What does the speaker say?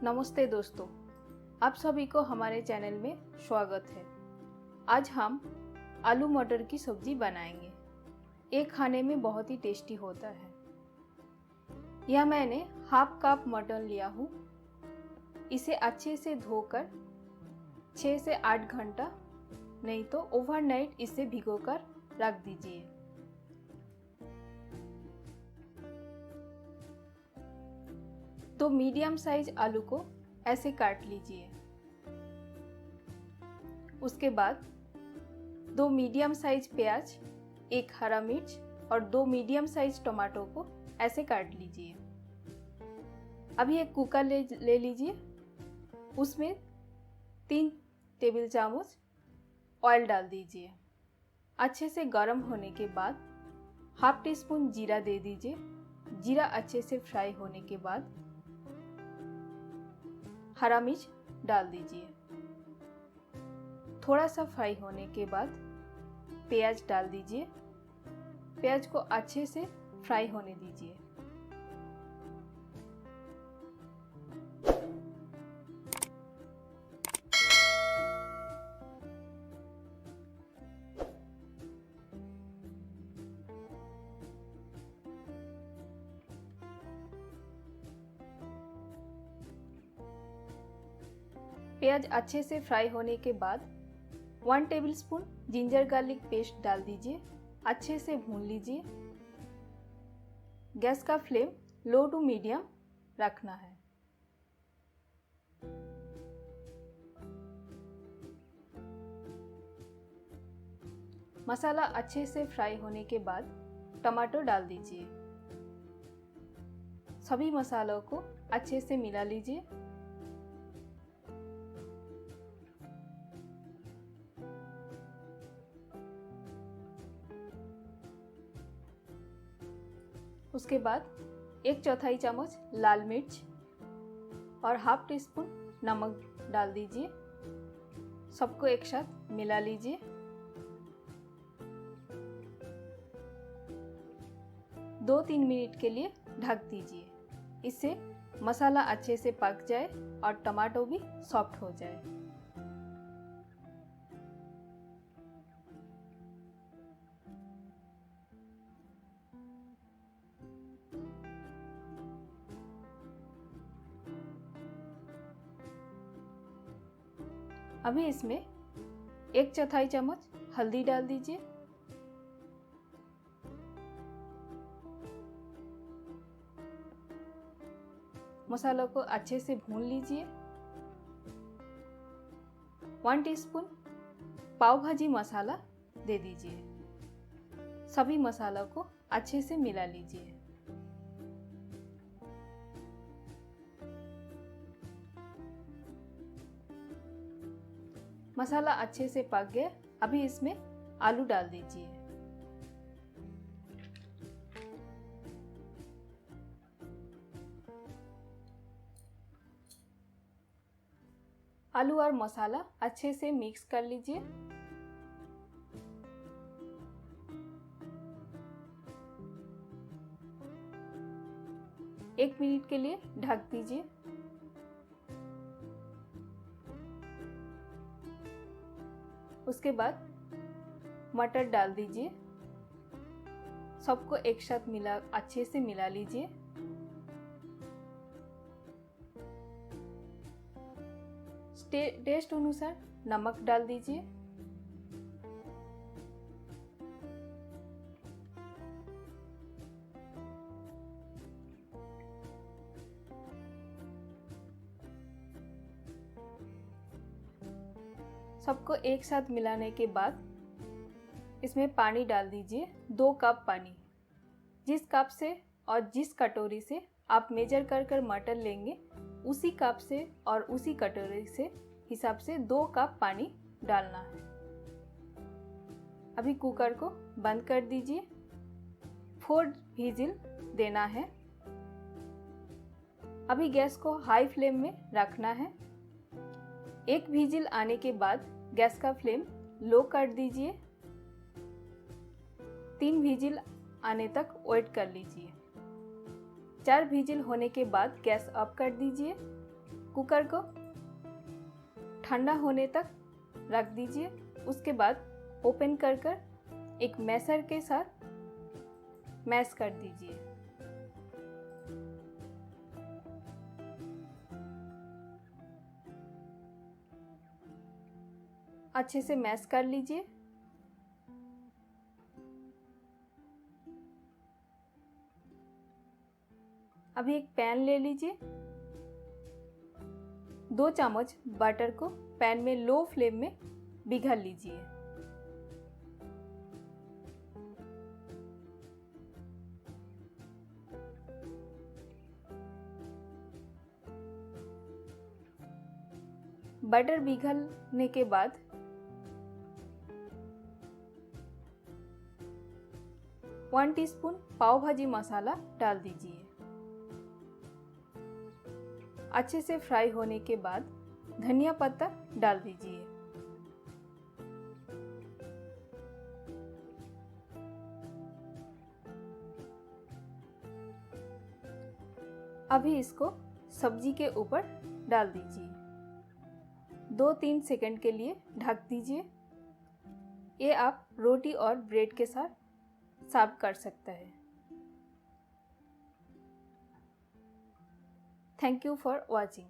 नमस्ते दोस्तों, आप सभी को हमारे चैनल में स्वागत है। आज हम आलू मटर की सब्जी बनाएंगे। ये खाने में बहुत ही टेस्टी होता है। यह मैंने हाफ कप मटन लिया हूँ। इसे अच्छे से धोकर 6 से 8 घंटा नहीं तो ओवरनाइट इसे भिगोकर रख दीजिए। तो मीडियम साइज आलू को ऐसे काट लीजिए। उसके बाद 2 मीडियम साइज प्याज, 1 हरा मिर्च और 2 मीडियम साइज टमाटो को ऐसे काट लीजिए। अभी एक कुकर ले लीजिए। उसमें 3 टेबल चम्मच ऑयल डाल दीजिए। अच्छे से गर्म होने के बाद हाफ टी स्पून जीरा दे दीजिए। जीरा अच्छे से फ्राई होने के बाद हरा मिर्च डाल दीजिए। थोड़ा सा फ्राई होने के बाद प्याज डाल दीजिए। प्याज को अच्छे से फ्राई होने दीजिए। प्याज अच्छे से फ्राई होने के बाद 1 टेबलस्पून जिंजर गार्लिक पेस्ट डाल दीजिए। अच्छे से भून लीजिए। गैस का फ्लेम लो टू मीडियम रखना है। मसाला अच्छे से फ्राई होने के बाद टमाटो डाल दीजिए। सभी मसालों को अच्छे से मिला लीजिए। उसके बाद 1/4 चम्मच लाल मिर्च और हाफ टी स्पून नमक डाल दीजिए। सबको एक साथ मिला लीजिए। दो 3 मिनट के लिए ढक दीजिए। इससे मसाला अच्छे से पक जाए और टमाटो भी सॉफ्ट हो जाए। अभी इसमें 1/4 चम्मच हल्दी डाल दीजिए। मसालों को अच्छे से भून लीजिए। 1 टीस्पून पाव भाजी मसाला दे दीजिए। सभी मसालों को अच्छे से मिला लीजिए। मसाला अच्छे से पक गया। अभी इसमें आलू डाल दीजिए। आलू और मसाला अच्छे से मिक्स कर लीजिए। एक मिनट के लिए ढक दीजिए। उसके बाद मटर डाल दीजिए। सबको एक साथ अच्छे से मिला लीजिए। टेस्ट अनुसार नमक डाल दीजिए। सबको एक साथ मिलाने के बाद इसमें पानी डाल दीजिए। 2 कप पानी। जिस कप से और जिस कटोरी से आप मेजर कर मटर लेंगे उसी कप से और उसी कटोरी से हिसाब से 2 कप पानी डालना है। अभी कुकर को बंद कर दीजिए। 4 विजिल देना है। अभी गैस को हाई फ्लेम में रखना है। 1 विजिल आने के बाद गैस का फ्लेम लो कर दीजिए। 3 विजिल आने तक वेट कर लीजिए। 4 विजिल होने के बाद गैस ऑफ कर दीजिए। कुकर को ठंडा होने तक रख दीजिए। उसके बाद ओपन कर एक मैशर के साथ मैश कर दीजिए। अच्छे से मैश कर लीजिए। अभी एक पैन ले लीजिए। 2 चम्मच बटर को पैन में लो फ्लेम में पिघल लीजिए। बटर पिघलने के बाद वन टीस्पून पाव भाजी मसाला डाल दीजिए। अच्छे से फ्राई होने के बाद धनिया पत्ता डाल दीजिए। अभी इसको सब्जी के ऊपर डाल दीजिए। 2-3 सेकंड के लिए ढक दीजिए। ये आप रोटी और ब्रेड के साथ सर्व कर सकते हैं। Thank you for watching.